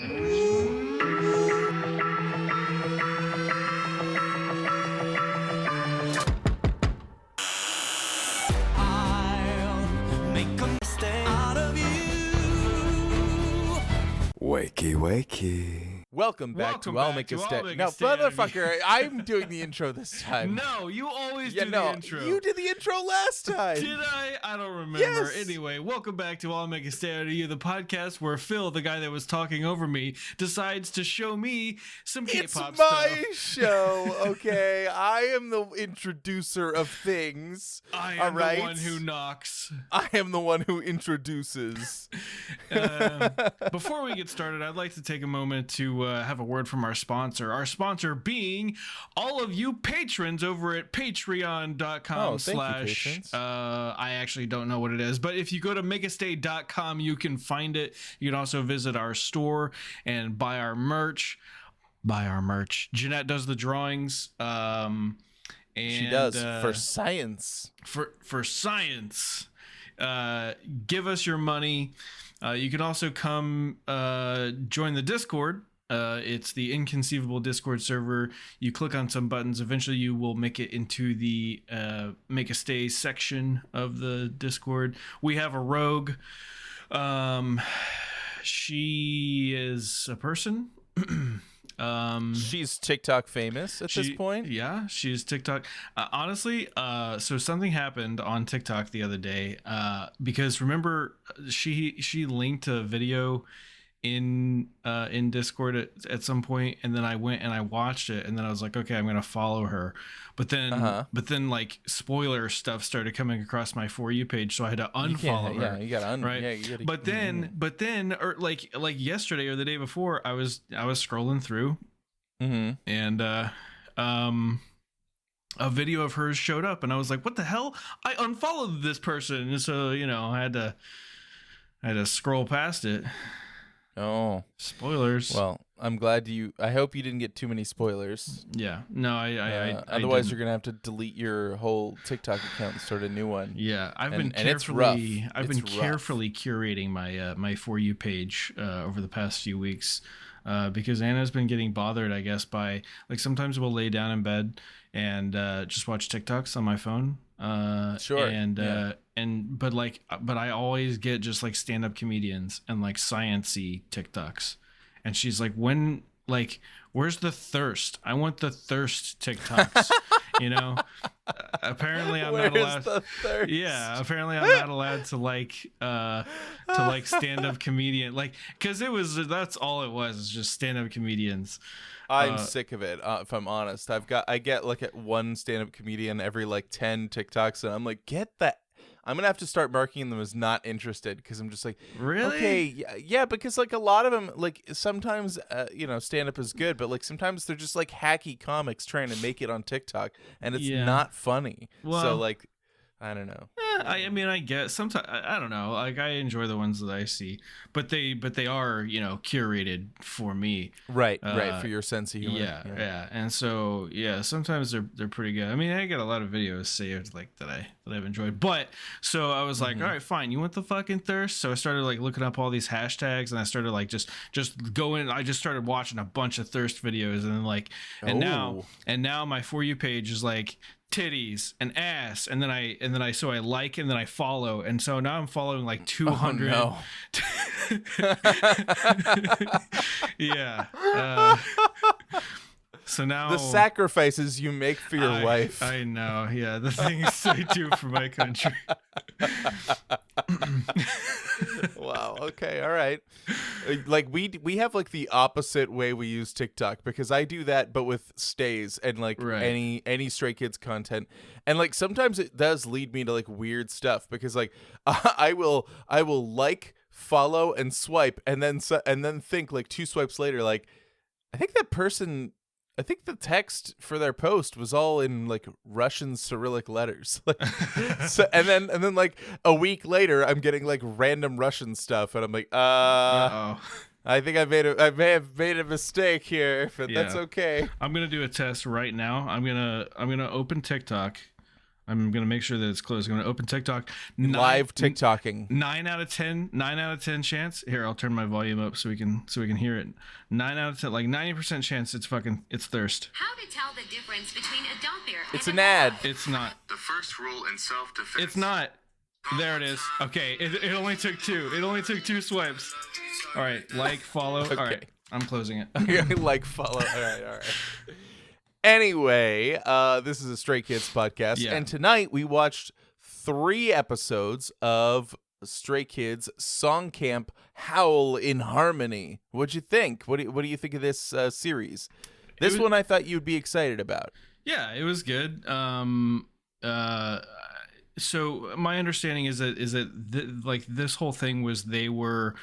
Wakey, wakey. Welcome back to I'll Make a Stand. No, motherfucker, I'm doing the intro this time. No, you always do the intro. You did the intro last time. Did I? I don't remember. Yes. Anyway, welcome back to I'll Make a Stand of You, the podcast where Phil, the guy that was talking over me, decides to show me some K-pop stuff. It's my show, okay? I am the introducer of things. I am the one who knocks. I am the one who introduces. Before we get started, I'd like to take a moment to have a word from our sponsor. Our sponsor being all of you patrons over at patreon.com / I actually don't know what it is, but if you go to makestay.com, you can find it. You can also visit our store and buy our merch. Jeanette does the drawings. And she does for science. For science. Give us your money. You can also come join the Discord. It's the Inconceivable Discord server. You click on some buttons. Eventually, you will make it into the Make a Stay section of the Discord. We have a rogue. She is a person. She's TikTok famous at this point. Yeah, she's TikTok. Honestly, so something happened on TikTok the other day. Because remember, she linked a video in Discord at some point, and then I went and I watched it, and then I was like, okay, I'm gonna follow her. But then like spoiler stuff started coming across my For You page, so I had to unfollow her. Yeah, you gotta right. Yeah, you gotta, but then, or like yesterday or the day before, I was scrolling through, and a video of hers showed up, and I was like, what the hell? I unfollowed this person, and so I had to scroll past it. Oh, spoilers. Well, I'm glad I hope you didn't get too many spoilers. Yeah. No, I otherwise you're gonna have to delete your whole TikTok account and start a new one. Yeah, I've been carefully curating my my For You page over the past few weeks because Anna's been getting bothered, I guess, by like sometimes we'll lay down in bed and just watch TikToks on my phone. Sure. And but I always get just like stand-up comedians and like science-y TikToks. And she's like, where's the thirst? I want the thirst TikToks. Apparently I'm not allowed. The thirst? Yeah, apparently I'm not allowed to like stand-up comedian, like, because that's all it was, is just stand-up comedians. I'm sick of it. If I'm honest, I get like at one stand-up comedian every like 10 TikToks, and I'm like, get that. I'm gonna have to start marking them as not interested, because I'm just like, really? Okay, yeah, because like a lot of them, like sometimes stand-up is good, but like sometimes they're just like hacky comics trying to make it on TikTok, and it's not funny. Well, so like, I don't know. I mean, I guess sometimes I don't know. Like, I enjoy the ones that I see, but they are curated for me. Right, for your sense of humor. Yeah. And so sometimes they're pretty good. I mean, I got a lot of videos saved like that I've enjoyed. But so I was like, all right, fine. You want the fucking thirst? So I started like looking up all these hashtags, and I started like just going. I just started watching a bunch of thirst videos, and then like, and now my For You page is like titties and ass, and then I like, and then I follow, and so now I'm following like 200. Oh, no. Yeah. So now the sacrifices you make for your wife. I know. Yeah, the things I do for my country. Wow. Okay. All right. Like we have like the opposite way we use TikTok, because I do that, but with stays and like any Stray Kids content, and like sometimes it does lead me to like weird stuff, because like I will like, follow, and swipe, and then think like 2 swipes later, like I think the text for their post was all in like Russian Cyrillic letters. Like, so, and then like a week later, I'm getting like random Russian stuff, and I'm like, I think I may have made a mistake here, but that's okay. I'm gonna do a test right now. I'm gonna open TikTok. I'm gonna make sure that it's closed. I'm gonna open TikTok. Live TikToking. 9 out of 10 chance. Here, I'll turn my volume up so we can hear it. 9 out of 10, like 90% chance it's thirst. How to tell the difference between a dump beer It's an ad. It's not. The first rule in self-defense. It's not. There it is. Okay, it only took 2. It only took 2 swipes. All right, like, follow. Okay. All right, I'm closing it. Like, follow. All right. Anyway, this is a Stray Kids podcast, and tonight we watched 3 episodes of Stray Kids Song Camp Howl in Harmony. What'd you think? What do you think of this series? This one I thought you'd be excited about. Yeah, it was good. So my understanding is that like this whole thing was they were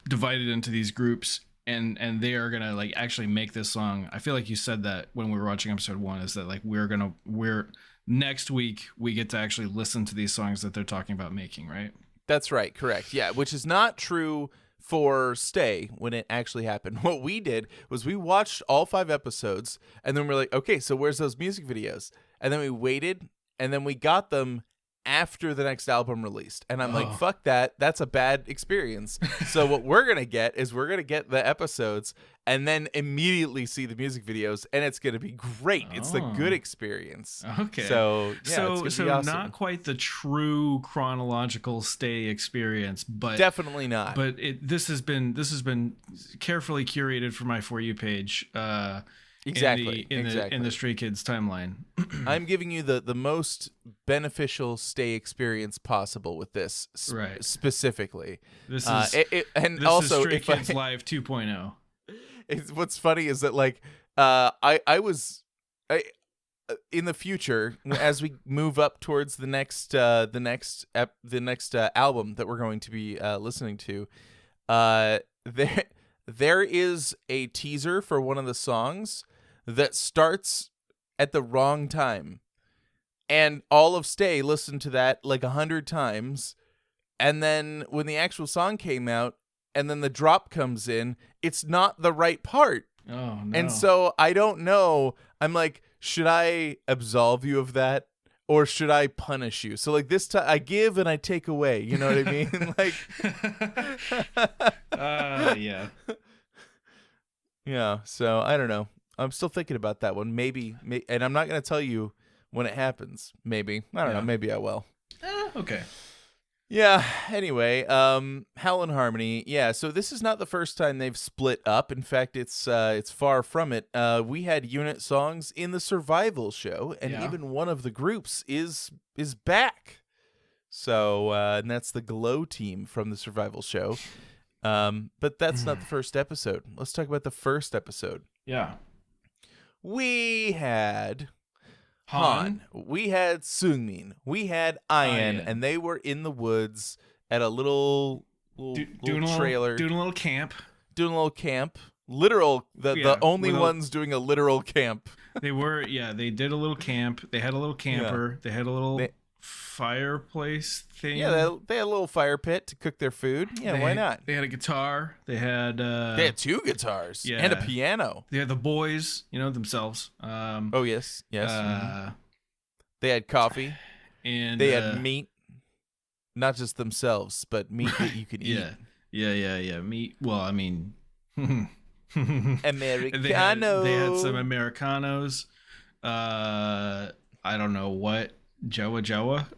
divided into these groups. And they are gonna like actually make this song. I feel like you said that when we were watching episode 1, is that like we're next week we get to actually listen to these songs that they're talking about making, right? That's right, correct. Yeah, which is not true for Stay when it actually happened. What we did was we watched all 5 episodes, and then we're like, okay, so where's those music videos? And then we waited, and then we got them after the next album released. And I'm like, fuck that. That's a bad experience. So what we're going to get is we're going to get the episodes and then immediately see the music videos, and it's going to be great. It's the good experience. Okay. So, yeah, it's so awesome. Not quite the true chronological Stay experience, but definitely not. But this has been carefully curated for my For You page. Exactly. In the Stray Kids timeline. I'm giving you the most beneficial Stay experience possible with this, right? Specifically, this is this also is Stray Kids Live 2.0. What's funny is that like I was in the future, as we move up towards the next album that we're going to be listening to, there is a teaser for one of the songs that starts at the wrong time, and all of Stay listened to that like 100 times, and then when the actual song came out and then the drop comes in, it's not the right part. Oh no. And so I don't know, I'm like, should I absolve you of that or should I punish you? So like this time I give and I take away, you know what I mean? Like yeah. Yeah, so I don't know. I'm still thinking about that one. Maybe, and I'm not going to tell you when it happens. Maybe. I don't know. Maybe I will. Okay. Yeah, anyway, Howl in Harmony. Yeah, so this is not the first time they've split up. In fact, it's far from it. We had unit songs in the Survival show, and even one of the groups is back. So, and that's the Glow team from the Survival show. But that's not the first episode. Let's talk about the first episode. Yeah. We had Han. We had Seungmin. We had Ian, and they were in the woods at a little trailer. Doing a little camp. Literal, the only ones doing a literal camp. They were, they did a little camp. They had a little camper. They had a little fireplace thing. Yeah, they had a little fire pit to cook their food. Yeah, why not? They had a guitar. They had 2 guitars and a piano. They had the boys, themselves. Oh yes. They had coffee, and they had meat, not just themselves, but meat that you could eat. Yeah. Meat. Well, I mean, Americano. They had some Americanos. I don't know what. Joa.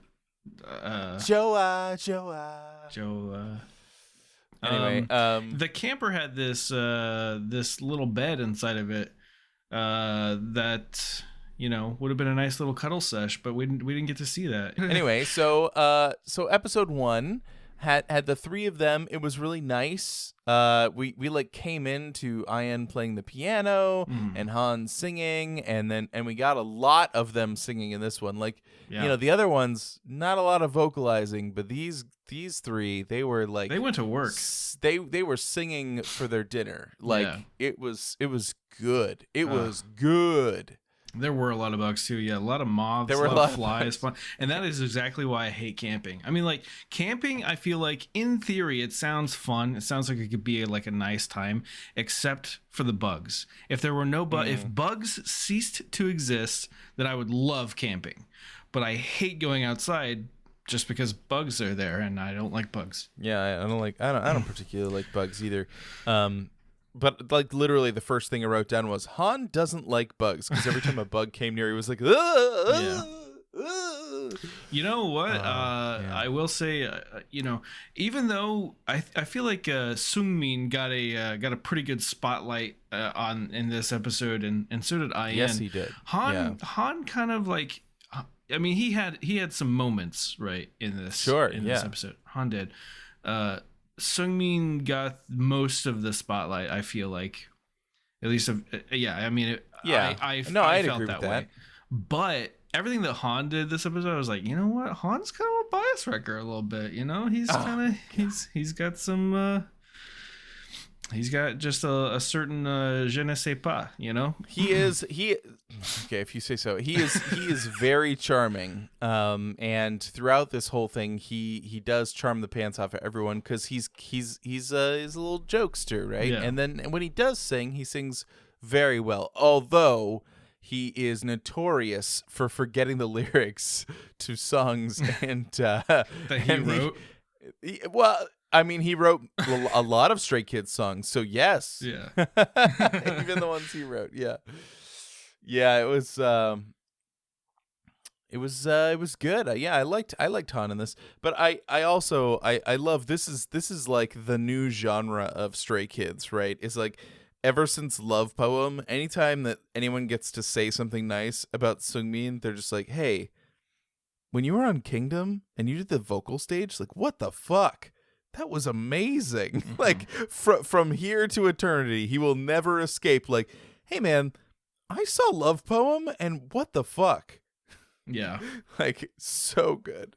Anyway, the camper had this little bed inside of it that would have been a nice little cuddle sesh, but we didn't get to see that. Anyway, so episode 1 had the 3 of them. It was really nice. We like came into Ian playing the piano and Han singing, and we got a lot of them singing in this one. Like the other ones, not a lot of vocalizing, but these 3, they were like, they went to work. They were singing for their dinner. Like it was good. It was good. There were a lot of bugs too. Yeah, a lot of moths, There were a lot of flies. and that is exactly why I hate camping. I mean, like camping, I feel like in theory it sounds fun. It sounds like it could be like a nice time, except for the bugs. If there were no if bugs ceased to exist, then I would love camping. But I hate going outside just because bugs are there, and I don't like bugs. Yeah, I don't particularly like bugs either. But like literally the first thing I wrote down was Han doesn't like bugs because every time a bug came near, he was like, Yeah. "Ugh." You know what? Yeah. I will say, even though I feel like Sungmin got a pretty good spotlight in this episode, and so did IN. Yes, he did. Han kind of like, I mean, he had some moments right in this this episode. Han did. Sungmin got most of the spotlight. I feel like, at least, I mean, I felt agree that with way. that. But everything that Han did this episode, I was like, you know what? Han's kind of a bias wrecker a little bit. You know, he's kind of he's got some. He's got just a certain je ne sais pas. You know, okay, if you say so. He is very charming. And throughout this whole thing, he does charm the pants off of everyone because he's a little jokester, right? Yeah. And then when he does sing, he sings very well. Although he is notorious for forgetting the lyrics to songs and that he wrote. I mean, he wrote a lot of Stray Kids songs, so yes. Yeah. Even the ones he wrote, yeah. Yeah, it was good. I liked Han in this, but I also love this is like the new genre of Stray Kids, right? It's like ever since Love Poem, anytime that anyone gets to say something nice about Sungmin, they're just like, "Hey, when you were on Kingdom and you did the vocal stage, like what the fuck? That was amazing." Mm-hmm. Like from here to eternity, he will never escape. Like, "Hey man, I saw Love Poem and what the fuck?" Yeah. Like so good.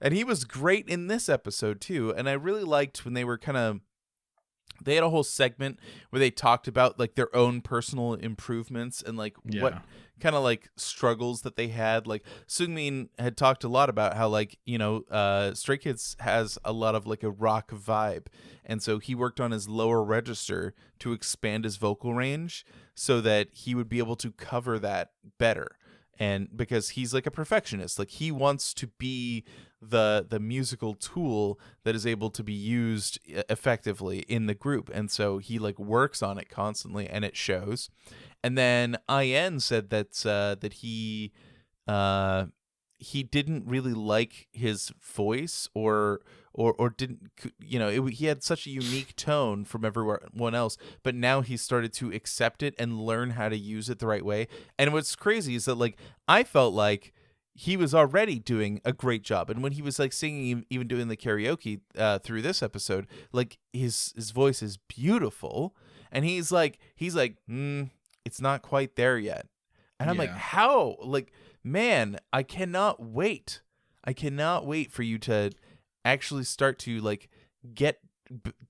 And he was great in this episode too. And I really liked when they had a whole segment where they talked about like their own personal improvements and like what kind of like struggles that they had. Like Sungmin had talked a lot about how like, Stray Kids has a lot of like a rock vibe. And so he worked on his lower register to expand his vocal range so that he would be able to cover that better. And because he's like a perfectionist, like he wants to be the musical tool that is able to be used effectively in the group. And so he like works on it constantly and it shows. And then IN said that he didn't really like his voice or didn't, he had such a unique tone from everyone else, but now he started to accept it and learn how to use it the right way. And what's crazy is that like I felt like he was already doing a great job, and when he was like singing, even doing the karaoke through this episode, like his voice is beautiful, and he's like it's not quite there yet. And I'm like, how? Like, man, I cannot wait for you to actually start to like get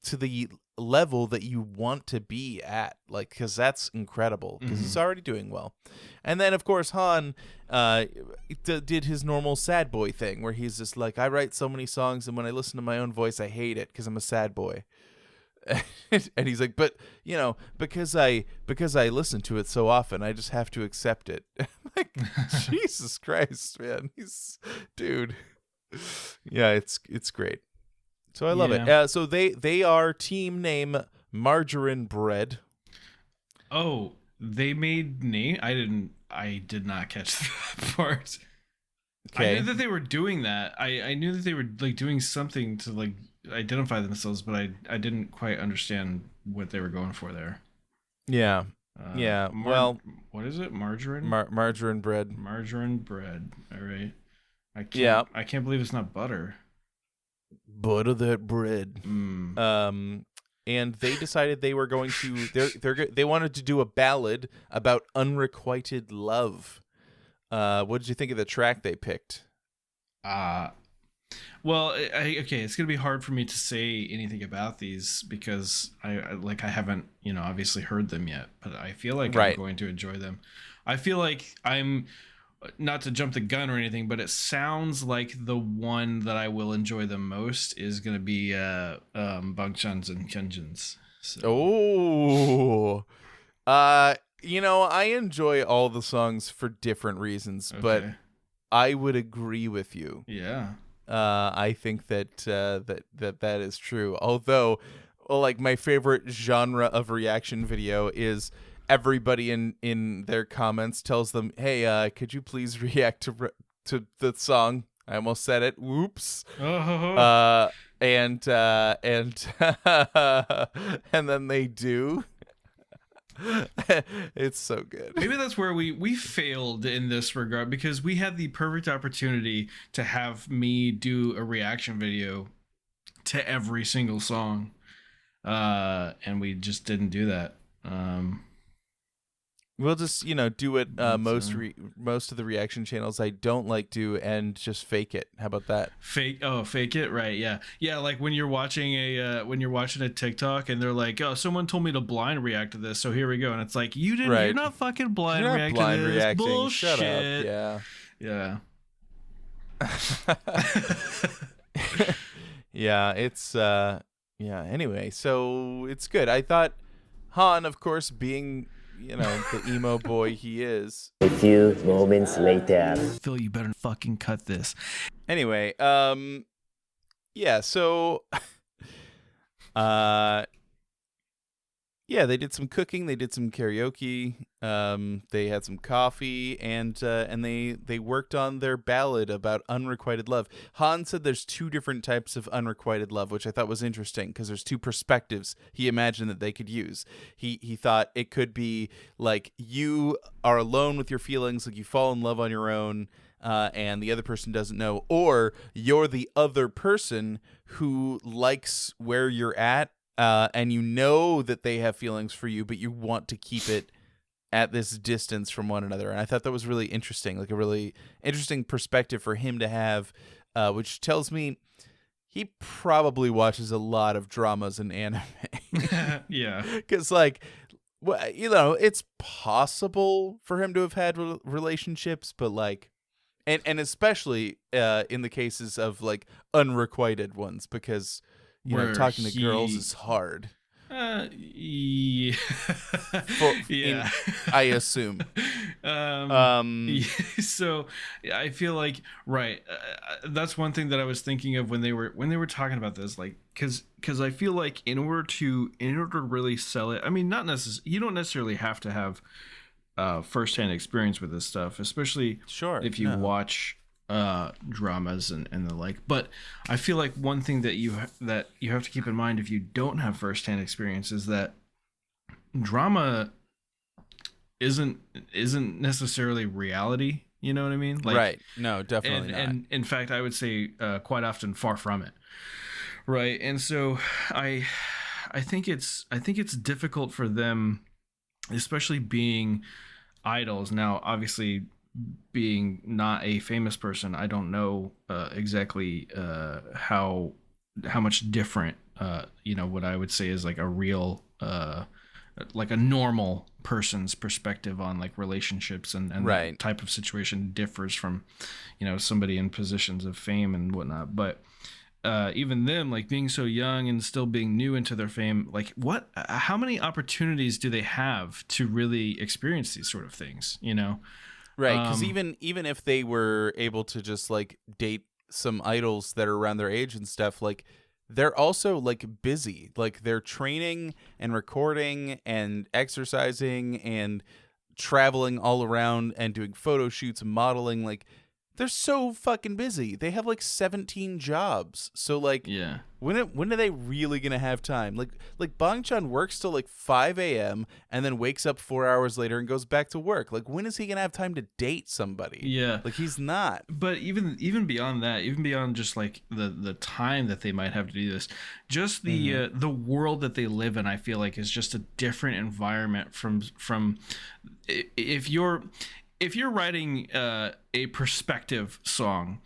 to the level that you want to be at, like, because that's incredible, because he's already doing well. And then of course Han did his normal sad boy thing where he's just like, I write so many songs and when I listen to my own voice I hate it because I'm a sad boy. And he's like, but because I listen to it so often, I just have to accept it. Like, Jesus Christ, man, dude. Yeah, it's great. So I love it. So they are team name Margarine Bread. Oh, they made name. I did not catch that part. Okay. I knew that they were doing that. I knew that they were like doing something to like identify themselves, but I didn't quite understand what they were going for there. Yeah. Well, what is it? Margarine? Margarine bread. Margarine bread. All right. I can't believe it's not butter. Butter that bread. And they decided they were going to they wanted to do a ballad about unrequited love. What did you think of the track they picked? Well, okay, it's gonna be hard for me to say anything about these because I haven't obviously heard them yet, but I feel like I'm Right. going to enjoy them. I feel like I'm not to jump the gun or anything, but it sounds like the one that I will enjoy the most is gonna be Bangchans and Kyunjins. So. Oh, I enjoy all the songs for different reasons, but Okay. I would agree with you. Yeah. I think that is true. Although, well, like my favorite genre of reaction video is everybody in their comments tells them, "Hey, could you please react to the song?" I almost said it. Whoops. Oh. And and then they do. It's so good. Maybe that's where we failed in this regard because we had the perfect opportunity to have me do a reaction video to every single song, and we just didn't do that. We'll just do what most of the reaction channels I don't like do and just fake it. How about that? Fake it, right? Yeah. Like when you're watching a TikTok and they're like, "Oh, someone told me to blind react to this, so here we go," and it's like, "You didn't. Right. You're not fucking blind You're not reacting blind to this reacting. bullshit." Shut up. Yeah. Yeah, it's anyway, so it's good. I thought Han, of course, being the emo boy he is. A few moments later. Phil, you better fucking cut this. Anyway, yeah, so yeah, they did some cooking, they did some karaoke, they had some coffee, and they worked on their ballad about unrequited love. Han said there's two different types of unrequited love, which I thought was interesting because there's two perspectives he imagined that they could use. He thought it could be like you are alone with your feelings, like you fall in love on your own, and the other person doesn't know, or you're the other person who likes where you're at, and you know that they have feelings for you, but you want to keep it at this distance from one another. And I thought that was really interesting, like a really interesting perspective for him to have, which tells me he probably watches a lot of dramas and anime. Yeah. Because, like, it's possible for him to have had relationships, but, like, and especially in the cases of, like, unrequited ones, because talking to girls is hard. Yeah. Yeah. I assume. So I feel like that's one thing that I was thinking of when they were talking about this, like because I feel like in order to really sell it, I mean, you don't necessarily have to have firsthand experience with this stuff, especially if you watch dramas and the like. But I feel like one thing that you have to keep in mind if you don't have firsthand experience is that drama isn't necessarily reality. You know what I mean? Like, right. No, definitely not. And in fact, I would say quite often far from it. Right. And so I think it's difficult for them, especially being idols. Now, obviously, being not a famous person, I don't know exactly how much different what I would say is like a real like a normal person's perspective on like relationships and right. that type of situation differs from somebody in positions of fame and whatnot. But even them, like being so young and still being new into their fame, like how many opportunities do they have to really experience these sort of things, Right, because even if they were able to just like date some idols that are around their age and stuff, like they're also like busy, like they're training and recording and exercising and traveling all around and doing photo shoots and modeling. Like they're so fucking busy. They have like 17 jobs. So like, yeah. When are they really gonna have time? Like Bangchan works till like 5 a.m. and then wakes up 4 hours later and goes back to work. Like when is he gonna have time to date somebody? Yeah, like he's not. But even beyond that, even beyond just like the time that they might have to do this, just the world that they live in, I feel like is just a different environment from if you're. if you're writing a perspective song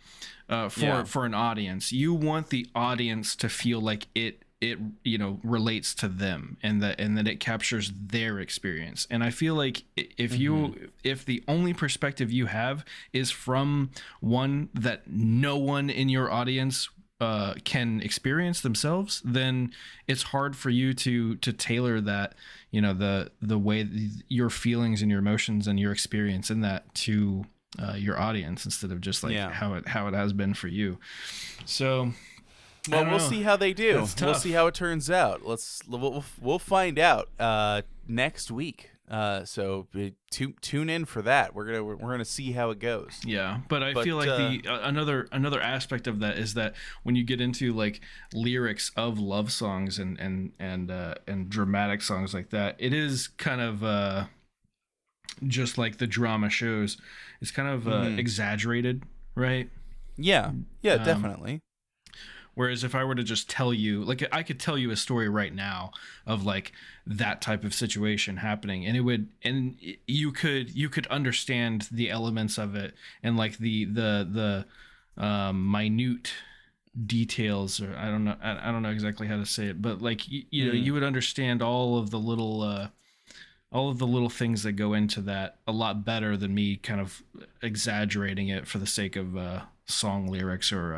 for an audience, you want the audience to feel like it relates to them, and that it captures their experience. And I feel like if the only perspective you have is from one that no one in your audience can experience themselves, then it's hard for you to tailor that, the way your feelings and your emotions and your experience in that to your audience, instead of just like how it has been for you. So we'll see how they do. We'll see how it turns out. We'll find out next week. So tune in for that. We're gonna see how it goes. Yeah, but I feel like another aspect of that is that when you get into like lyrics of love songs and dramatic songs like that, it is kind of just like the drama shows. It's kind of exaggerated, right? Yeah, definitely. Whereas if I were to just tell you, like, I could tell you a story right now of like that type of situation happening, and you could understand the elements of it and like the minute details, or I don't know exactly how to say it, but like you would understand all of the little things that go into that a lot better than me kind of exaggerating it for the sake of song lyrics or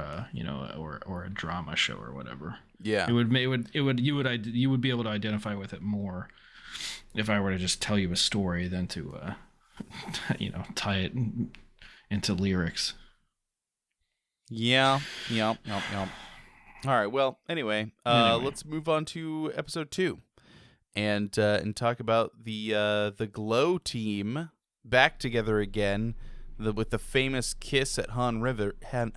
or a drama show or whatever. Yeah, you would be able to identify with it more if I were to just tell you a story than to tie it into lyrics. Yeah. All right. Well, anyway, let's move on to episode 2. And talk about the Glow team back together again, with the famous kiss at Han River. Yeah.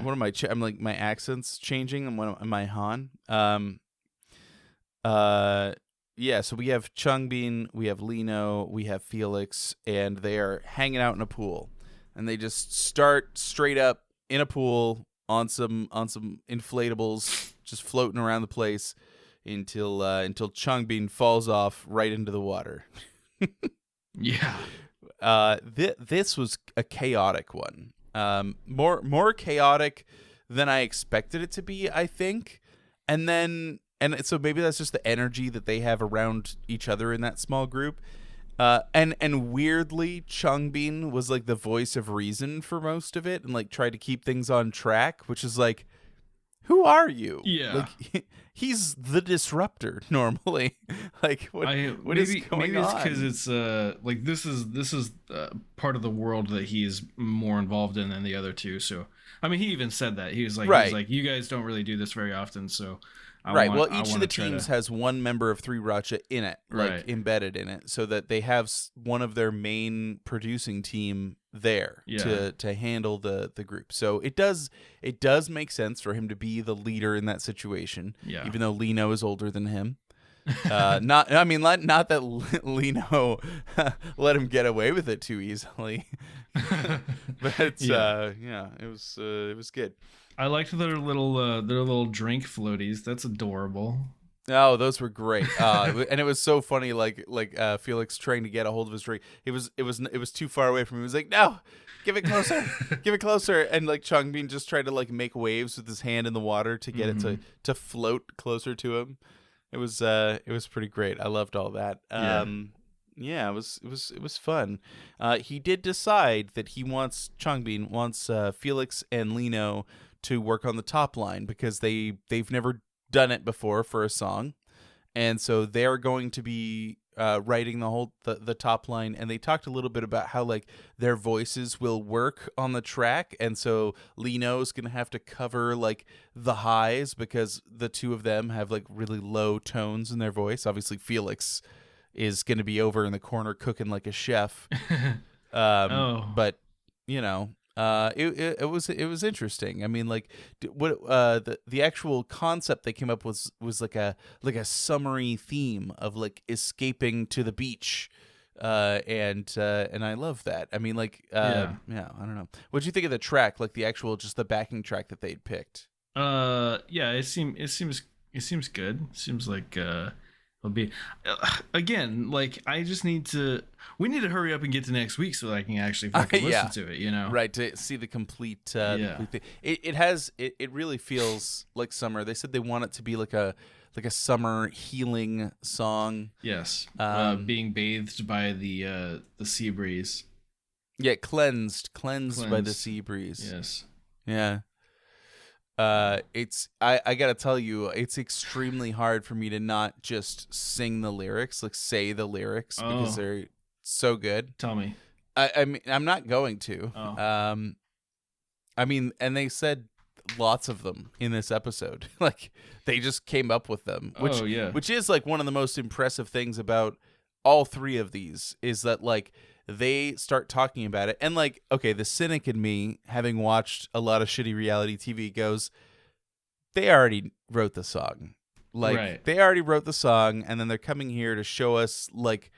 What am I? I'm like, my accent's changing. And what am I? Han. Yeah. So we have Changbin, we have Lino, we have Felix, and they are hanging out in a pool, and they just start straight up in a pool on some inflatables, just floating around the place. Until Changbin falls off right into the water. Yeah. This was a chaotic one. More chaotic than I expected it to be, I think. And so maybe that's just the energy that they have around each other in that small group. And weirdly, Changbin was like the voice of reason for most of it, and like tried to keep things on track, which is like, who are you? Yeah. Like, he's the disruptor normally. Like, what is going on? Maybe it's because it's like this is part of the world that he's more involved in than the other two. So I mean, he even said that he was like, you guys don't really do this very often, so. Well, each of the teams has one member of 3RACHA in it, like embedded in it, so that they have one of their main producing team there to handle the group. So it does make sense for him to be the leader in that situation, even though Lino is older than him. Not that Lino let him get away with it too easily, but it was good. I liked their little drink floaties. That's adorable. Oh, those were great. And it was so funny. Like Felix trying to get a hold of his drink. It was too far away from him. He was like, "No, give it closer, give it closer." And like Changbin just tried to like make waves with his hand in the water to get it to float closer to him. It was pretty great. I loved all that. Yeah, it was fun. He did decide that Changbin wants Felix and Lino to work on the top line because they've never done it before for a song, and so they're going to be writing the top line. And they talked a little bit about how like their voices will work on the track, and so Lino's gonna have to cover like the highs because the two of them have like really low tones in their voice. Obviously, Felix is going to be over in the corner cooking like a chef. But it was interesting. I mean, like the actual concept they came up with was like a summary theme of like escaping to the beach. And I love that. I mean, like, I don't know. What'd you think of the track? Like the actual, just the backing track that they'd picked? It seems good. It seems like, It'll be again, like I just need to. We need to hurry up and get to next week so that I can actually fucking listen to it. You know, right? To see the complete, complete thing. It really feels like summer. They said they want it to be like a summer healing song. Yes, being bathed by the sea breeze. Yeah, cleansed by the sea breeze. Yes. Yeah. It's I gotta tell you, it's extremely hard for me to not just sing the lyrics, like say the lyrics, because they're so good. Tell me. I mean, I'm not going to. I mean, and they said lots of them in this episode. Like they just came up with them, which is like one of the most impressive things about all three of these is that like they start talking about it, and like, okay, the cynic in me, having watched a lot of shitty reality TV, goes, they already wrote the song. Like they already wrote the song, and then they're coming here to show us like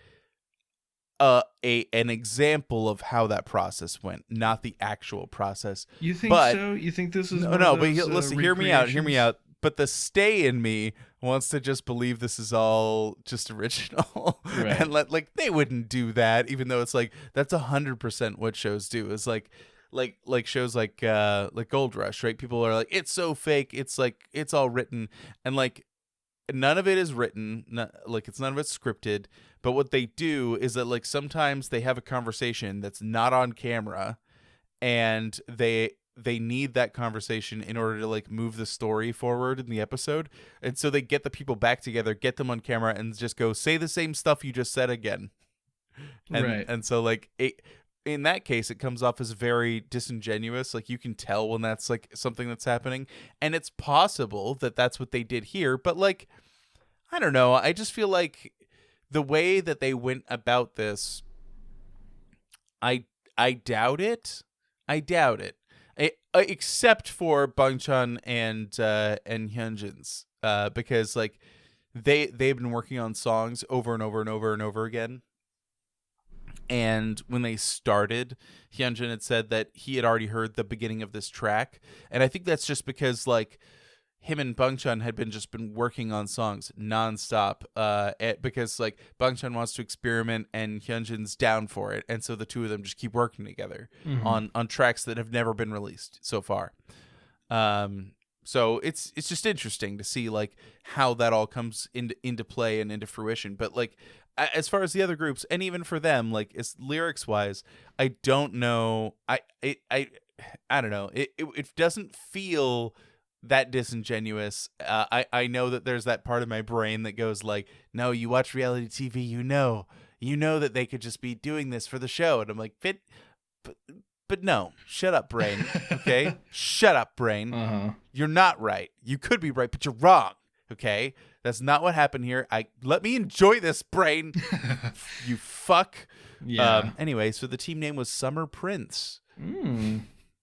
an example of how that process went, not the actual process. You think so? You think this is no? But listen, hear me out. But the stay in me wants to just believe this is all just original, and like they wouldn't do that, even though it's like that's 100% what shows do. Is like shows like Gold Rush, right? People are like, it's so fake. It's like it's all written, and like none of it is written. It's none of it's scripted. But what they do is that like sometimes they have a conversation that's not on camera, and they need that conversation in order to like move the story forward in the episode. And so they get the people back together, get them on camera, and just go say the same stuff you just said again. And so like in that case, it comes off as very disingenuous. Like you can tell when that's like something that's happening, and it's possible that that's what they did here. But like, I don't know. I just feel like the way that they went about this, I doubt it. Except for Bangchan and Hyunjin's, because like they've been working on songs over and over and over and over again. And when they started, Hyunjin had said that he had already heard the beginning of this track, and I think that's just because like him and Bangchan had been working on songs nonstop, because like Bangchan wants to experiment and Hyunjin's down for it, and so the two of them just keep working together on tracks that have never been released so far. So it's just interesting to see like how that all comes into play and into fruition. But like as far as the other groups, and even for them, like as lyrics wise, I don't know. I don't know. It doesn't feel that disingenuous. I know that there's that part of my brain that goes like, no, you watch reality TV, you know that they could just be doing this for the show. And I'm like, but no, shut up, brain. Okay. Shut up, brain. You're not right. You could be right, but you're wrong. Okay. That's not what happened here. Let me enjoy this, brain. You fuck. Yeah. Anyway, so the team name was Summer Prince.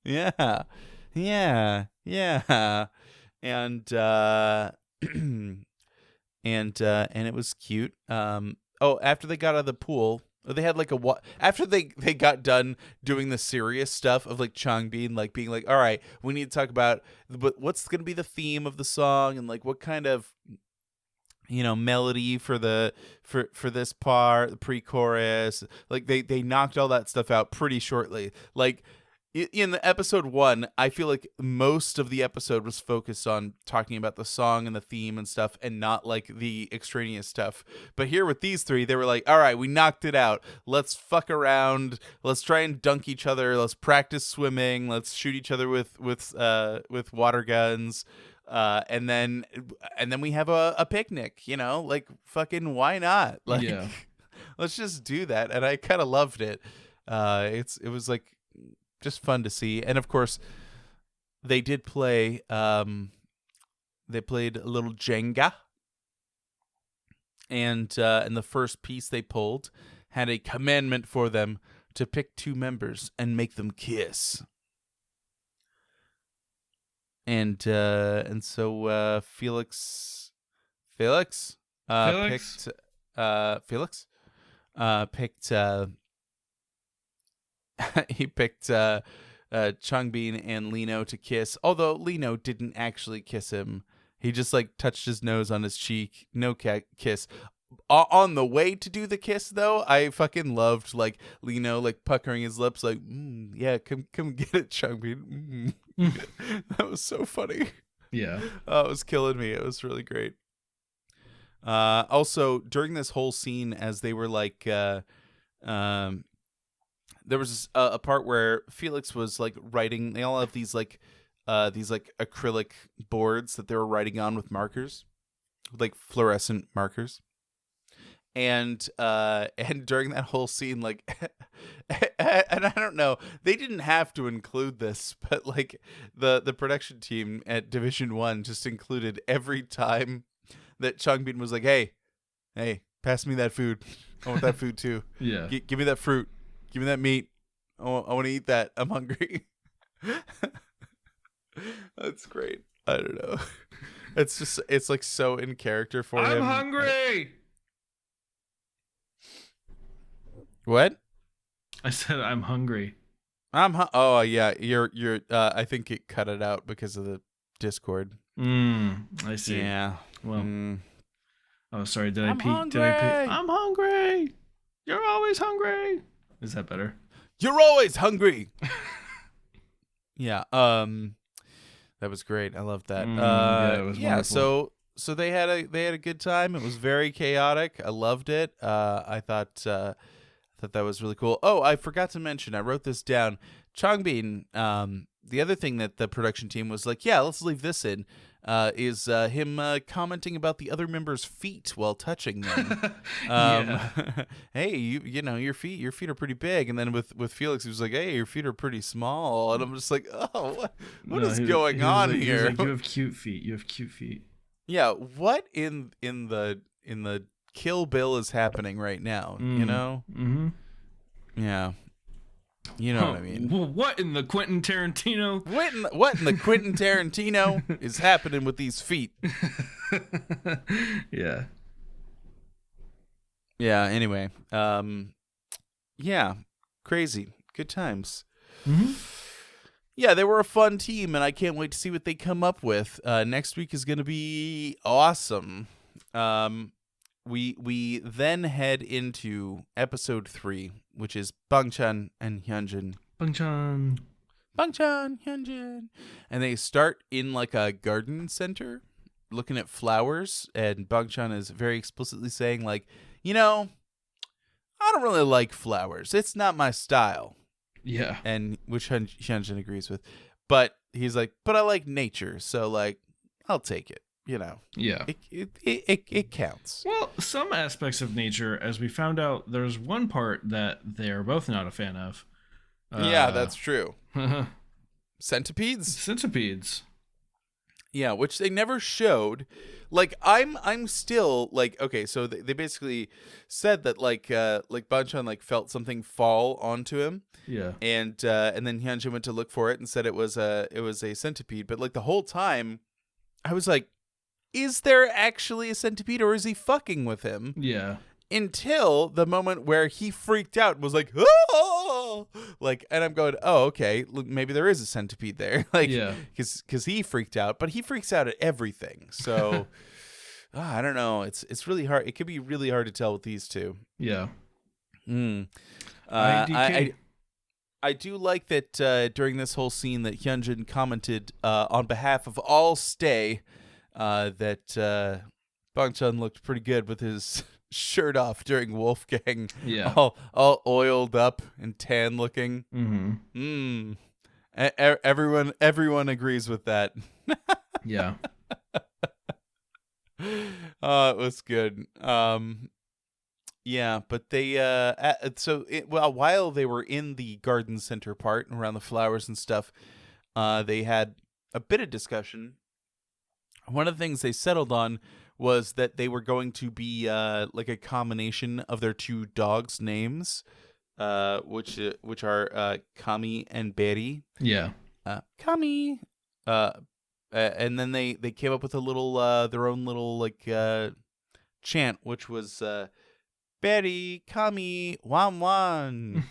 Yeah. And and it was cute. After they got out of the pool, they had like after they got done doing the serious stuff of like Changbin like being like, all right, we need to talk about what's going to be the theme of the song and like what kind of melody for this part, the pre-chorus. Like they knocked all that stuff out pretty shortly. Like in the episode 1, I feel like most of the episode was focused on talking about the song and the theme and stuff, and not like the extraneous stuff. But here with these three, they were like, all right, we knocked it out. Let's fuck around. Let's try and dunk each other. Let's practice swimming. Let's shoot each other with water guns. And then we have a picnic, like fucking why not? Like, yeah. Let's just do that. And I kind of loved it. It was like just fun to see. And of course they did play, they played a little Jenga, and the first piece they pulled had a commandment for them to pick 2 members and make them kiss. And so Felix picked he picked Changbin and Lino to kiss, although Lino didn't actually kiss him. He just like touched his nose on his cheek. No kiss. on the way to do the kiss, though, I fucking loved like Lino like puckering his lips, like, yeah, come get it, Changbin. That was so funny. Yeah. Oh, it was killing me. It was really great. Also, during this whole scene, as they were like, there was a part where Felix was like writing. They all have these like acrylic boards that they were writing on with markers, like fluorescent markers. And during that whole scene, like, and I don't know, they didn't have to include this, but like the production team at Division 1 just included every time that Changbin was like, hey, pass me that food. I want that food too. Yeah. Give me that fruit. Give me that meat. I want to eat that. I'm hungry. That's great. I don't know. It's like so in character for him. I'm hungry. What? I said I'm hungry. Oh yeah, you're I think it cut it out because of the Discord. I see. Yeah. Well. Oh, sorry. Did I peek? Hungry. Did I peek? I'm hungry. You're always hungry. Is that better? You're always hungry. Yeah. That was great. I loved that. Yeah, it was wonderful. So they had a good time. It was very chaotic. I loved it. I thought that was really cool. Oh, I forgot to mention. I wrote this down. Changbin. The other thing that the production team was like, yeah, let's leave this in. Is him commenting about the other members' feet while touching them. Hey, you know your feet are pretty big, and then with Felix, he was like, hey, your feet are pretty small, and I'm just like, oh, what is going on here? Like, you have cute feet. You have cute feet. Yeah, what in the Kill Bill is happening right now? You know? Mm-hmm. Yeah. You know what I mean? What in the Quentin Tarantino? What in the Quentin Tarantino is happening with these feet? Yeah. Yeah. Anyway, yeah, crazy, good times. Mm-hmm. Yeah, they were a fun team, and I can't wait to see what they come up with. Next week is going to be awesome. We then head into episode 3, which is Bangchan and Hyunjin. Bangchan, Hyunjin. And they start in like a garden center looking at flowers, and Bangchan is very explicitly saying like, you know, I don't really like flowers. It's not my style. Yeah. And which Hyunjin agrees with. But he's like, but I like nature, so like I'll take it. You know, yeah, it counts. Well, some aspects of nature, as we found out, there's one part that they're both not a fan of. Yeah, that's true. Centipedes. Yeah, which they never showed. Like I'm still like, okay, so they basically said that like Banchan like felt something fall onto him. Yeah. And then Hyunjin went to look for it and said it was a centipede, but like the whole time I was like, is there actually a centipede, or is he fucking with him? Yeah. Until the moment where he freaked out and was like, oh! Like, and I'm going, oh, okay, look, maybe there is a centipede there. Like, yeah, because he freaked out, but he freaks out at everything. So, I don't know. It's really hard. It could be really hard to tell with these two. Yeah. I do like that during this whole scene that Hyunjin commented on behalf of all stay that Bangchan looked pretty good with his shirt off during Wolfgang. Yeah. All oiled up and tan looking. Mm-hmm. Everyone agrees with that. Yeah. It was good. Yeah, but they while they were in the garden center part around the flowers and stuff, they had a bit of discussion. One of the things they settled on was that they were going to be like a combination of their two dogs' names, which are Kami and Berry. Yeah. Kami. And then they came up with a little their own little like chant, which was Berry, Kami, Wan Wan.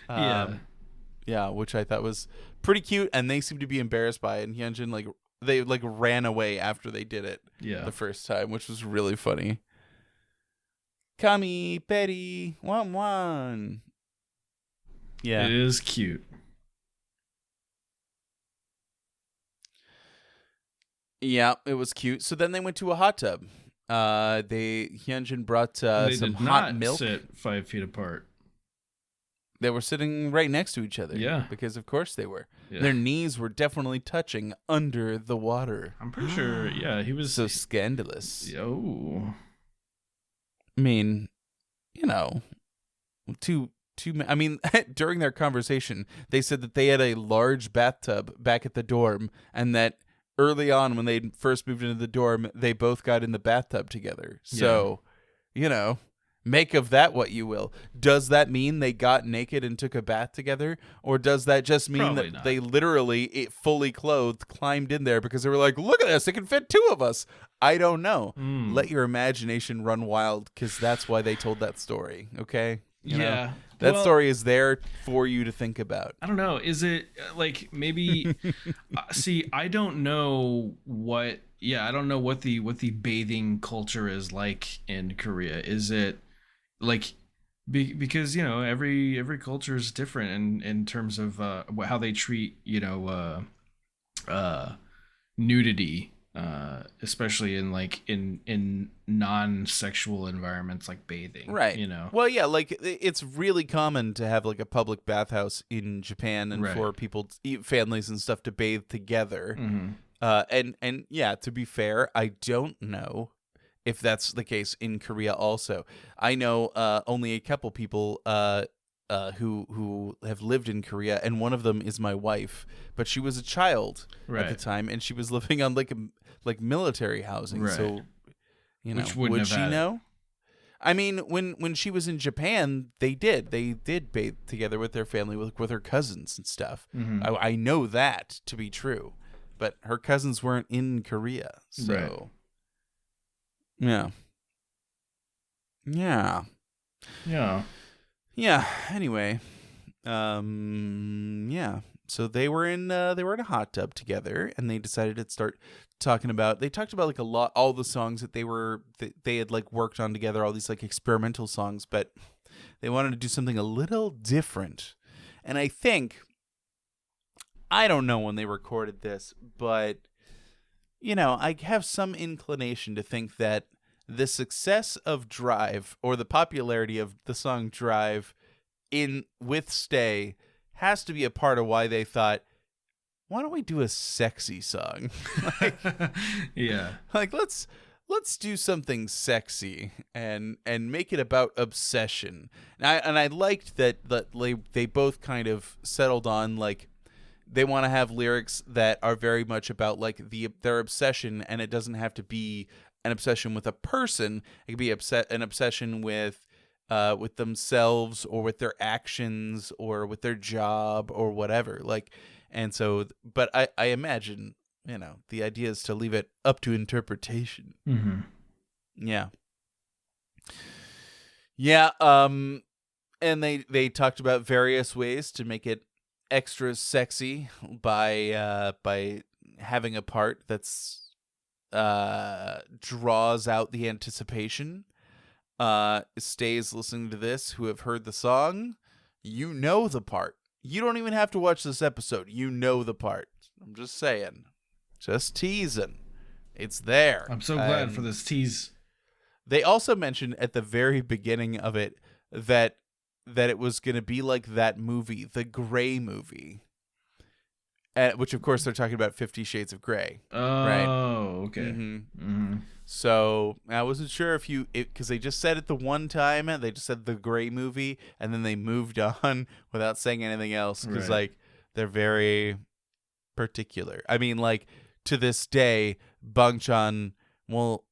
Yeah, which I thought was pretty cute, and they seemed to be embarrassed by it. And Hyunjin they ran away after they did it. Yeah. The first time, which was really funny. Kami Betty 1-1. Yeah. It is cute. Yeah, it was cute. So then they went to a hot tub. Hyunjin brought They some did hot not milk. sit 5 feet apart. They were sitting right next to each other. Yeah. Because of course they were. Yeah. Their knees were definitely touching under the water. I'm pretty sure. Yeah, he was So scandalous. Oh. I mean, you know, I mean, during their conversation, they said that they had a large bathtub back at the dorm, and that early on when they first moved into the dorm, they both got in the bathtub together. So, you know, make of that what you will. Does that mean they got naked and took a bath together? Or does that just mean Probably that not. they literally, fully clothed, climbed in there because they were like, look at this, it can fit 2 of us? I don't know. Let your imagination run wild, because that's why they told that story, okay? You know? That story is there for you to think about. I don't know. Is it like maybe? See, I don't know what. Yeah, I don't know what the bathing culture is like in Korea. Is it like because you know every culture is different in terms of how they treat nudity. Especially in like in non-sexual environments like bathing, right? You know, well, yeah, like it's really common to have like a public bathhouse in Japan, and for people, families and stuff, to bathe together. And yeah, to be fair, I don't know if that's the case in Korea. Also, I know only a couple people who have lived in Korea, and one of them is my wife, but she was a child at the time, and she was living on like military housing. So, you know, would she know? I mean, when she was in Japan, they did bathe together with their family, with her cousins and stuff. I know that to be true, but her cousins weren't in Korea, so yeah. Anyway, yeah. So they were in a hot tub together, and they decided to start talking about. They talked about like all the songs that they had like worked on together, all these like experimental songs, but they wanted to do something a little different. And I don't know when they recorded this, but you know, I have some inclination to think that the success of Drive, or the popularity of the song Drive with Stay, has to be a part of why they thought, why don't we do a sexy song? Like let's do something sexy and make it about obsession. And I liked that they both kind of settled on like they want to have lyrics that are very much about like their obsession, and it doesn't have to be an obsession with a person. It could be an obsession with themselves, or with their actions, or with their job, or whatever. Like, and so, but I imagine, you know, the idea is to leave it up to interpretation. Yeah. And they talked about various ways to make it extra sexy by having a part that's draws out the anticipation. Stays listening to this, who have heard the song, you know the part. You don't even have to watch this episode. You know the part. I'm just saying. Just teasing. It's there. I'm so glad for this tease. They also mentioned at the very beginning of it that it was going to be like that movie, the Grey movie. Which, of course, they're talking about 50 Shades of Grey. Oh, right? Okay. So I wasn't sure because they just said it the one time, and they just said the Grey movie, and then they moved on without saying anything else, because like they're very particular. I mean, like to this day, Bang Chan will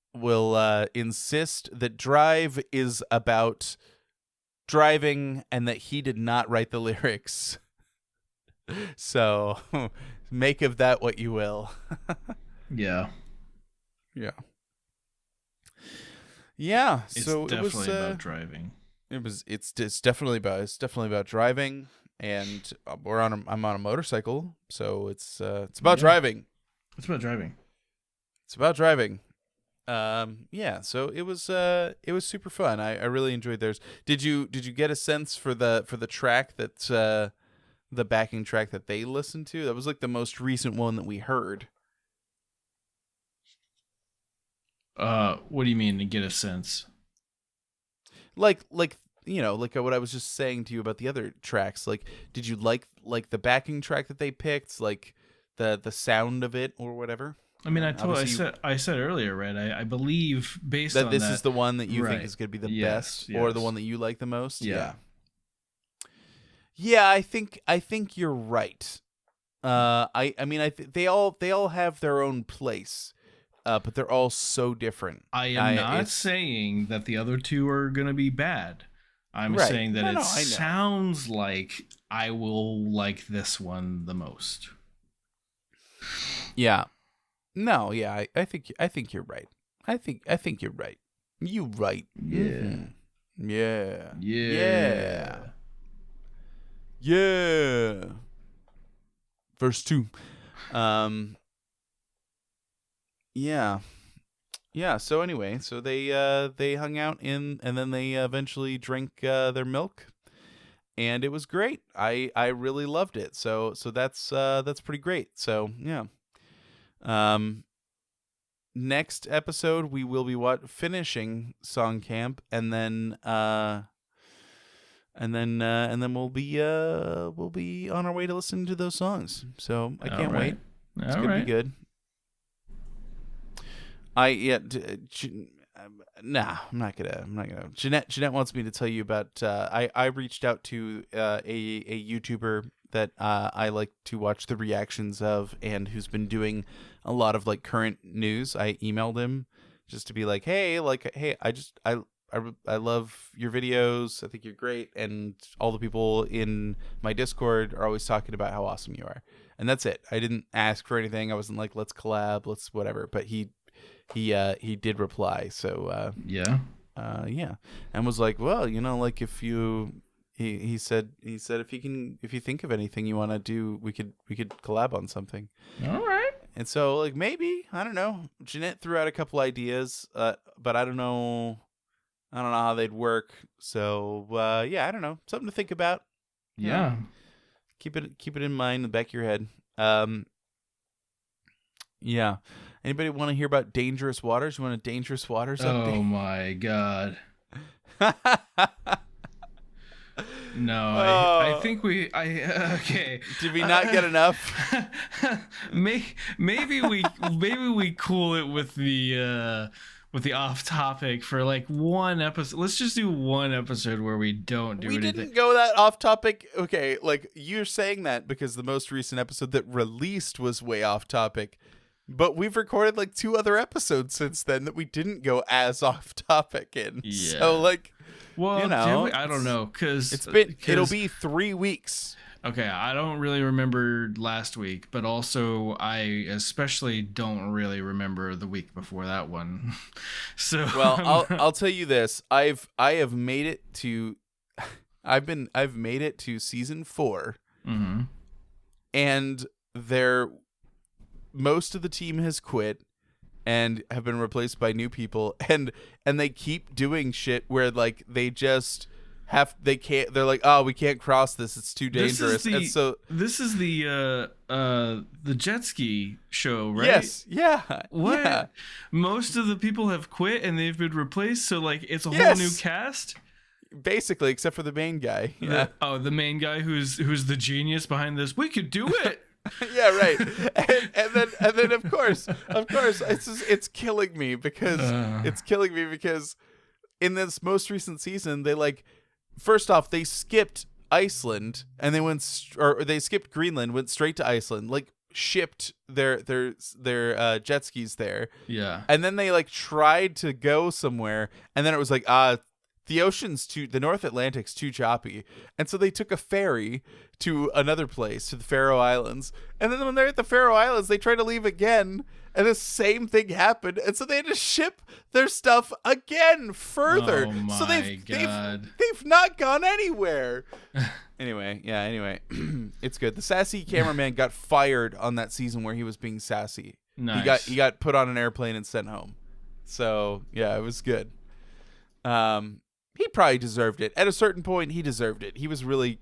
insist that Drive is about driving, and that he did not write the lyrics. So make of that what you will. Yeah. It's so definitely about driving. It's definitely about driving, and I'm on a motorcycle, so it's about driving. It's about driving. It's about driving. Yeah, so it was super fun. I really enjoyed theirs. Did you get a sense for the track that's the backing track that they listened to? That was like the most recent one that we heard. What do you mean to get a sense? Like you know, like what I was just saying to you about the other tracks. Like, did you like the backing track that they picked, like the sound of it or whatever? I mean, I said earlier, right? I believe based that on this that, is the one that you right. think is going to be the Yes, best, or the one that you like the most. Yeah. I think you're right. I mean, they all have their own place, but they're all so different. I am not saying that the other two are gonna be bad. I'm saying that it sounds like I will like this one the most. Yeah. No. Yeah. I think you're right. I think you're right. You right. Yeah. Mm-hmm. Yeah. Yeah. Yeah. Verse 2. Yeah. Yeah, so anyway, so they hung out and then they eventually drank their milk, and it was great. I really loved it. So that's pretty great. So, yeah. Next episode we will be finishing Song Camp, and then we'll be on our way to listen to those songs. So I can't wait. It's gonna be good. I'm not gonna. Jeanette wants me to tell you about. I reached out to a YouTuber that I like to watch the reactions of, and who's been doing a lot of like current news. I emailed him just to be like, hey, I love your videos. I think you're great, and all the people in my Discord are always talking about how awesome you are. And that's it. I didn't ask for anything. I wasn't like, let's collab, let's whatever. But he did reply. So yeah, and was like, well, you know, like if you, he said if you think of anything you want to do, we could collab on something. All right. And so like maybe, I don't know. Jeanette threw out a couple ideas, but I don't know how they'd work. So yeah, I don't know. Something to think about. Yeah. Keep it in mind in the back of your head. Yeah. Anybody want to hear about Dangerous Waters? You want a Dangerous Waters update? Oh my god. No, I think okay. Did we not get enough? Maybe we cool it with the off topic for like one episode. Let's just do one episode where we don't do anything. We didn't go that off topic. Okay, like you're saying that because the most recent episode that released was way off topic. But we've recorded like 2 other episodes since then that we didn't go as off topic in. Yeah. So like, well, you know, I don't know, because it'll be 3 weeks. Okay, I don't really remember last week, but also I especially don't really remember the week before that one. So well, I'll tell you this: I have made it to, I've made it to season 4, and most of the team has quit and have been replaced by new people, and they keep doing shit where like they're like, oh, we can't cross this, it's too dangerous. And so this is the jet ski show, right? Yes. Yeah. What? Yeah. Most of the people have quit and they've been replaced, so like it's a whole new cast? Basically, except for the main guy. Yeah. The main guy who's the genius behind this. We could do it. Yeah, right. And then of course it's killing me because in this most recent season they like, first off, they skipped Iceland and they skipped Greenland, went straight to Iceland, like shipped their jet skis there. Yeah. And then they like tried to go somewhere, and then it was like, the North Atlantic's too choppy. And so they took a ferry to another place, to the Faroe Islands. And then when they're at the Faroe Islands, they try to leave again, and the same thing happened. And so they had to ship their stuff again further. Oh my so God. they've not gone anywhere. Anyway, it's good. The sassy cameraman got fired on that season where he was being sassy. Nice. He got put on an airplane and sent home. So yeah, it was good. He probably deserved it. At a certain point, he deserved it. He was really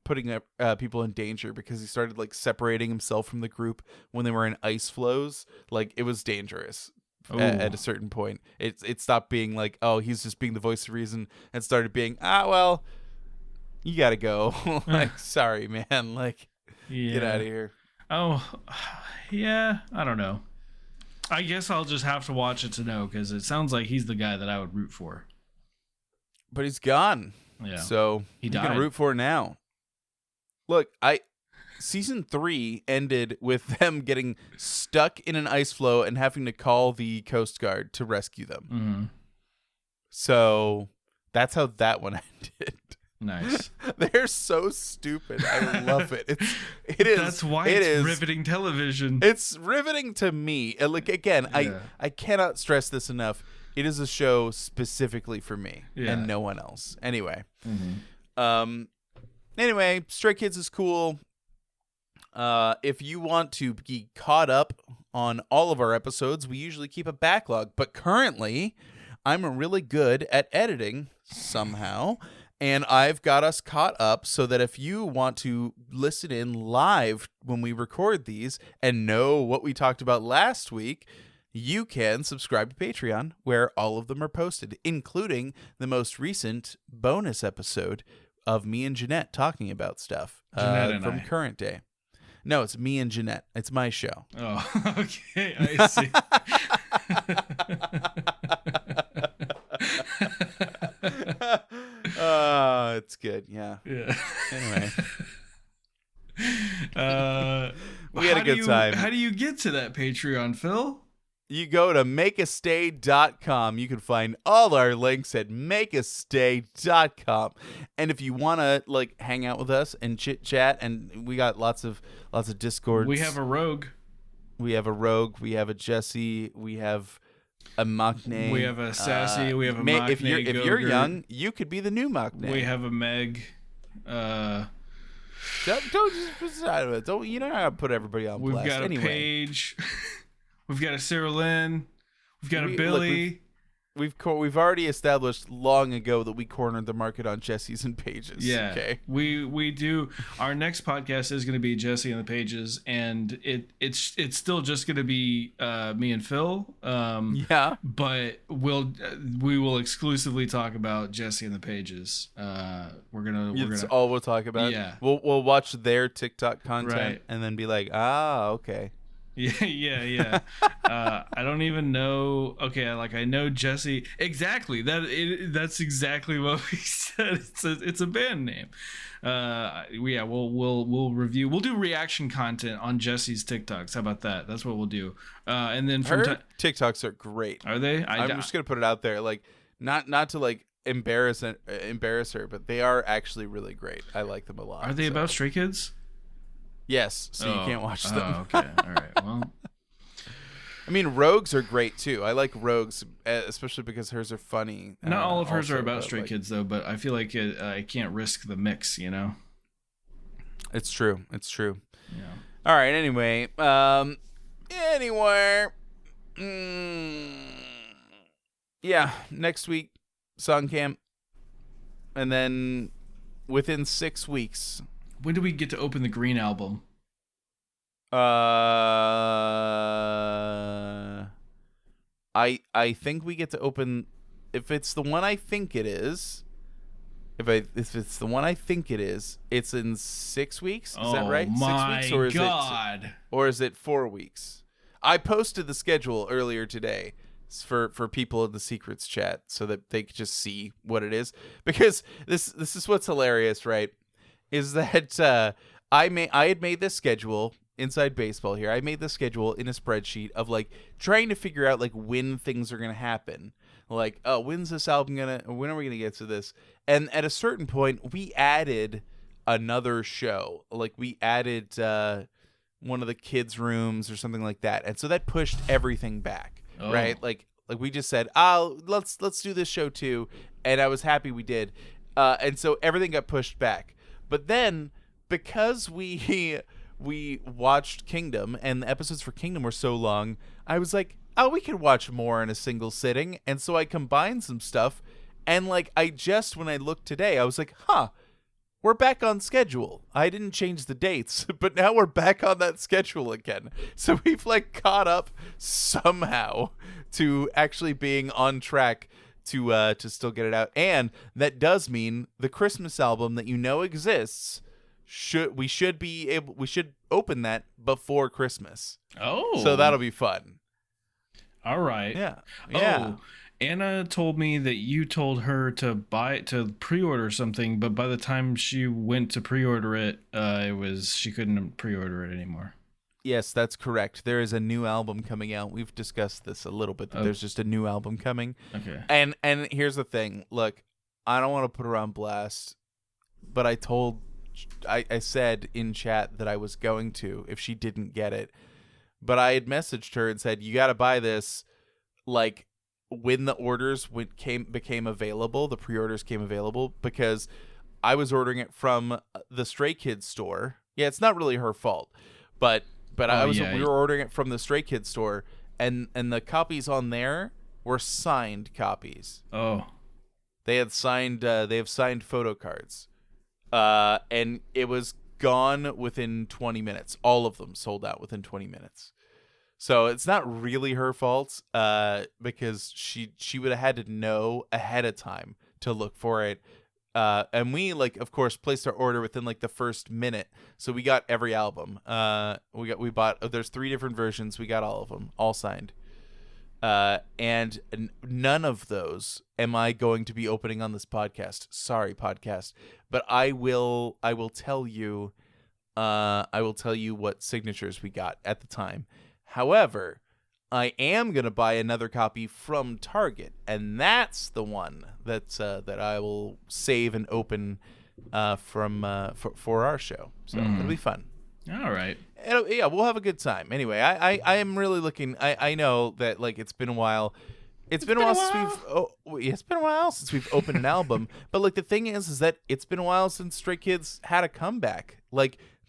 putting people in danger because he started like separating himself from the group when they were in ice flows. Like it was dangerous. At a certain point, it stopped being like, oh, he's just being the voice of reason, and started being, well, you gotta go. Like, sorry, man. Like, get out of here. Oh, yeah. I don't know. I guess I'll just have to watch it to know, because it sounds like he's the guy that I would root for. But he's gone. Yeah. So he you died. can root for now. Look, season 3 ended with them getting stuck in an ice floe and having to call the Coast Guard to rescue them. Mm-hmm. So that's how that one ended. Nice. They're so stupid. I love it. It is. That's why it's riveting television. It's riveting to me. And like again, I cannot stress this enough. It is a show specifically for me and no one else. Anyway. Mm-hmm. Anyway, Stray Kids is cool. If you want to be caught up on all of our episodes, we usually keep a backlog. But currently, I'm really good at editing somehow. And I've got us caught up so that if you want to listen in live when we record these and know what we talked about last week, you can subscribe to Patreon, where all of them are posted, including the most recent bonus episode of me and Jeanette talking about stuff from current day. No, it's me and Jeanette. It's my show. Oh, okay. I see. It's good. Yeah. Anyway. We had a good time. How do you get to that Patreon, Phil? You go to makeastay.com. You can find all our links at makeastay.com. And if you want to like hang out with us and chit chat, and we got lots of Discords. We have a rogue. We have a Jesse. We have a Maknae. We have a Sassy. We have a Maknae. If you're young, you could be the new Maknae. We have a Meg. Don't you don't have to put everybody on blast. We've got a Paige. We've got a Sarah Lynn. We've got a Billy. We've already established long ago that we cornered the market on Jesse's and Pages. Yeah. Okay. We do. Our next podcast is going to be Jesse and the Pages, and it's still just going to be me and Phil. Yeah. But we will exclusively talk about Jesse and the Pages. That's all we'll talk about. Yeah. We'll watch their TikTok content and then be like, okay. Yeah. I don't even know. Okay, like I know Jesse exactly. That's exactly what we said. It's a band name. We'll review. We'll do reaction content on Jesse's TikToks. How about that? That's what we'll do. And then from her TikToks are great. Are they? I'm just gonna put it out there. Like not to like embarrass her, but they are actually really great. I like them a lot. Are they about Stray Kids? Yes, so you can't watch them. Oh, okay. All right. Well, I mean, Rogues are great too. I like Rogues, especially because hers are funny. Not all of hers are about Stray Kids though, but I feel like I can't risk the mix, you know. It's true. Yeah. All right. Anyway, yeah. Next week, Song Camp, and then within 6 weeks. When do we get to open the Green album? I think we get to open, if it's the one I think it is. If it's the one I think it is, it's in 6 weeks. Is that right? 6 weeks, or is it 4 weeks? I posted the schedule earlier today for people in the secrets chat so that they could just see what it is, because this is what's hilarious, right? Is that I had made this schedule inside baseball here. I made this schedule in a spreadsheet of like trying to figure out like when things are gonna happen. Like, when's this album when are we gonna get to this? And at a certain point, we added another show. Like we added one of the kids' rooms or something like that, and so that pushed everything back. Oh. Right? Like we just said, let's do this show too, and I was happy we did. And so everything got pushed back. But then, because we watched Kingdom and the episodes for Kingdom were so long, I was like, oh, we could watch more in a single sitting. And so I combined some stuff. And like, when I looked today, I was like, huh, we're back on schedule. I didn't change the dates, but now we're back on that schedule again. So we've like caught up somehow to actually being on track to still get it out. And that does mean the Christmas album that exists we should open that before Christmas. Oh. So that'll be fun. All right. Yeah. Oh, Anna told me that you told her to pre-order something, but by the time she went to pre-order it, she couldn't pre-order it anymore. Yes, that's correct. There is a new album coming out. We've discussed this a little bit. There's just a new album coming. Okay. And here's the thing. Look, I don't want to put her on blast, but I said in chat that I was going to if she didn't get it. But I had messaged her and said, you got to buy this like when the orders became available, the pre-orders came available, because I was ordering it from the Stray Kids store. Yeah, it's not really her fault, but we were ordering it from the Stray Kids store, and the copies on there were signed copies. Oh, they have signed photo cards, and it was gone within 20 minutes. All of them sold out within 20 minutes. So it's not really her fault, because she would have had to know ahead of time to look for it. And we of course placed our order within the first minute. So we got every album. We bought, there's 3 different versions. We got all of them, all signed. And none of those am I going to be opening on this podcast. Sorry, podcast, but I will tell you, what signatures we got at the time. However, I am going to buy another copy from Target, and that's the one that I will save and open for our show. So it'll be fun. All right. Yeah, we'll have a good time. Anyway, I am really looking. I know that it's been a while. It's been a while since we've opened an album. But the thing is that it's been a while since Stray Kids had a comeback.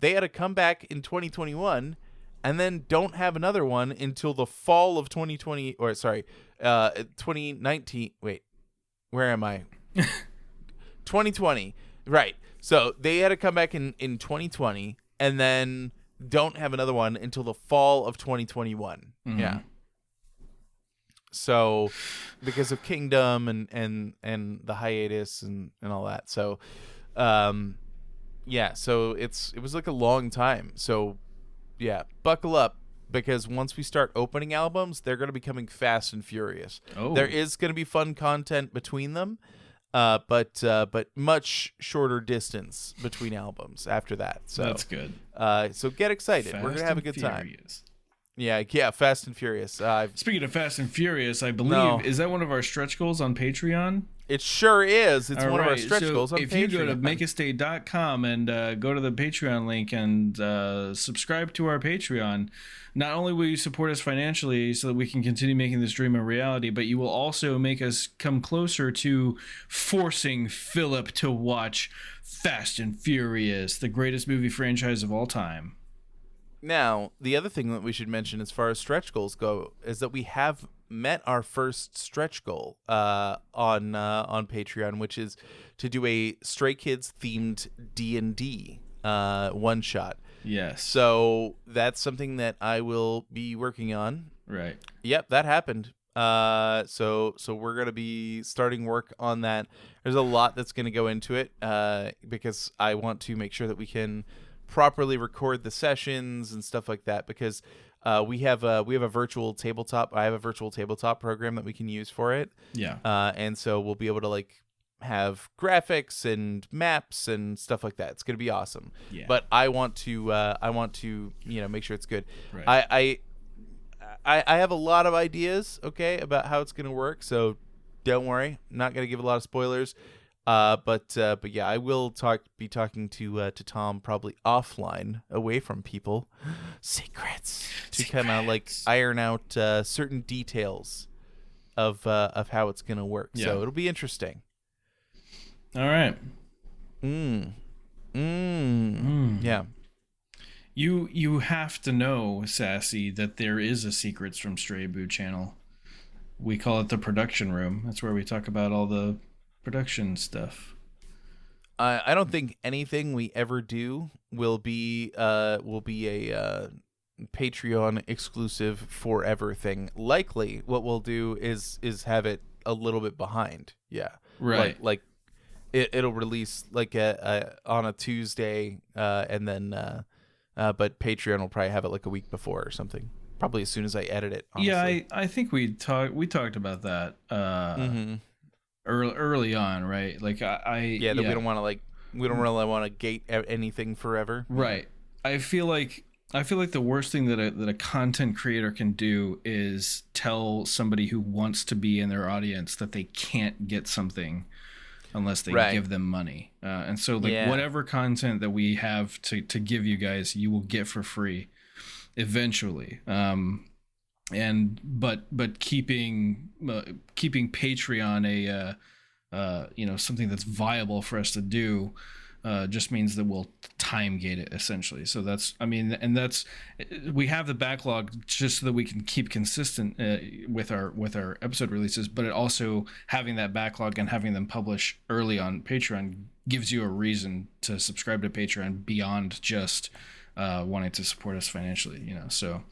They had a comeback in 2021. And then don't have another one until the fall of 2020, 2019. Wait, where am I? 2020, right. So they had to come back in 2020, and then don't have another one until the fall of 2021. Mm-hmm. Yeah. So because of Kingdom and the hiatus and all that. So, yeah, so it was a long time. So, yeah, buckle up, because once we start opening albums, they're going to be coming fast and furious. Oh. There is going to be fun content between them, but much shorter distance between albums after that. So that's good. So get excited. We're going to have a good time. Yeah, Fast and Furious. Speaking of Fast and Furious, I believe, is that one of our stretch goals on Patreon? It sure is. It's one of our stretch goals on Patreon. If you go to makeastay.com and go to the Patreon link and subscribe to our Patreon, not only will you support us financially so that we can continue making this dream a reality, but you will also make us come closer to forcing Philip to watch Fast and Furious, the greatest movie franchise of all time. Now, the other thing that we should mention as far as stretch goals go is that we have met our first stretch goal on Patreon, which is to do a Stray Kids themed D&D one shot. Yes. So that's something that I will be working on. Right. Yep, that happened. So we're gonna be starting work on that. There's a lot that's gonna go into it because I want to make sure that we can properly record the sessions and stuff like that, because we have a virtual tabletop. I have a virtual tabletop program that we can use for it. Yeah. And so we'll be able to have graphics and maps and stuff like that. It's gonna be awesome. Yeah. But I want to make sure it's good. Right. I have a lot of ideas, okay, about how it's gonna work. So don't worry, I'm not gonna give a lot of spoilers. But yeah, I will be talking to Tom probably offline, away from people, secrets to kind of iron out certain details of how it's gonna work. Yeah. So it'll be interesting. All right. Yeah. You have to know, Sassy, that there is a Secrets from Stray Boo channel. We call it the production room. That's where we talk about all the production stuff. I don't think anything we ever do will be a Patreon exclusive forever thing. Likely, what we'll do is have it a little bit behind. Yeah, right. Like it'll release like on a Tuesday, and then but Patreon will probably have it like a week before or something. Probably as soon as I edit it. Honestly. Yeah, I think we talked about that early on, right? Like we don't want to we don't really want to gate anything forever. Right. I feel like the worst thing that a content creator can do is tell somebody who wants to be in their audience that they can't get something unless they give them money. And so whatever content that we have to give you guys, you will get for free eventually. But keeping Patreon something that's viable for us to do just means that we'll time gate it essentially. So we have the backlog just so that we can keep consistent with our episode releases, but it also having that backlog and having them publish early on Patreon gives you a reason to subscribe to Patreon beyond just wanting to support us financially, So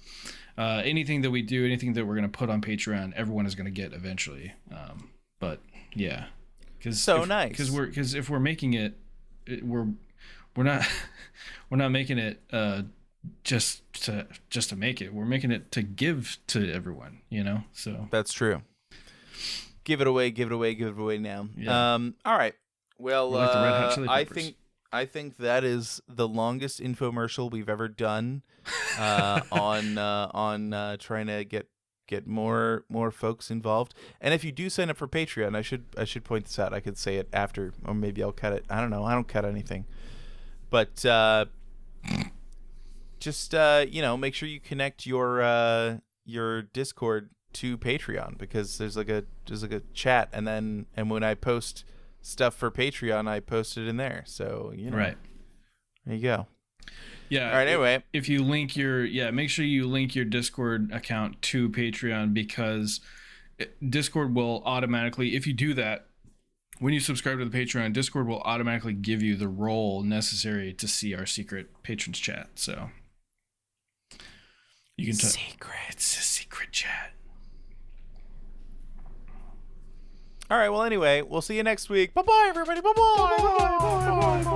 anything that we do, anything that we're going to put on Patreon, everyone is going to get eventually. But yeah, because if we're making it, we're not making it just to make it. We're making it to give to everyone, So that's true. Give it away now. Yeah. All right. Well, like the Red Hot Chili Peppers. I think that is the longest infomercial we've ever done on trying to get more folks involved. And if you do sign up for Patreon, I should point this out. I could say it after, or maybe I'll cut it. I don't know. I don't cut anything. But just make sure you connect your Discord to Patreon, because there's like a chat, and when I post stuff for Patreon, I post it in there. So right. There you go. Yeah. All right. Anyway, if you link make sure you link your Discord account to Patreon, because Discord will automatically, if you do that, when you subscribe to the Patreon, Discord will automatically give you the role necessary to see our secret patrons chat. So you can it's a secret chat. All right. Well, anyway, we'll see you next week. Bye-bye, everybody. Bye-bye. Bye-bye. Bye-bye.